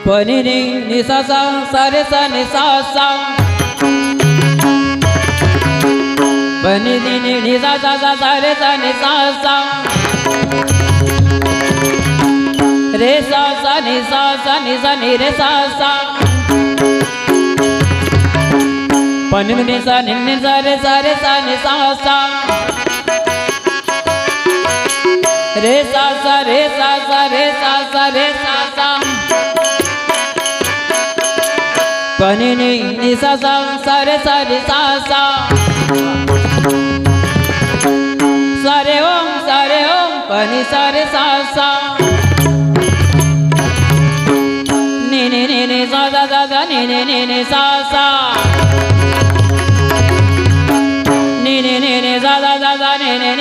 पनि नि सा सा सा रे सा नि सा सा पनि नि सा सा सा सा रे सा नि सा सा रे सा सा नि सा नि रे सा सा पनि नि सा रे सा नि सा सा रे सा रे सा रे सा रे सा सा पनि नि सा सा रे सा सा सा रे ओम पनि सा रे सा सा नि सा सा नि सा सा नि सा सा नि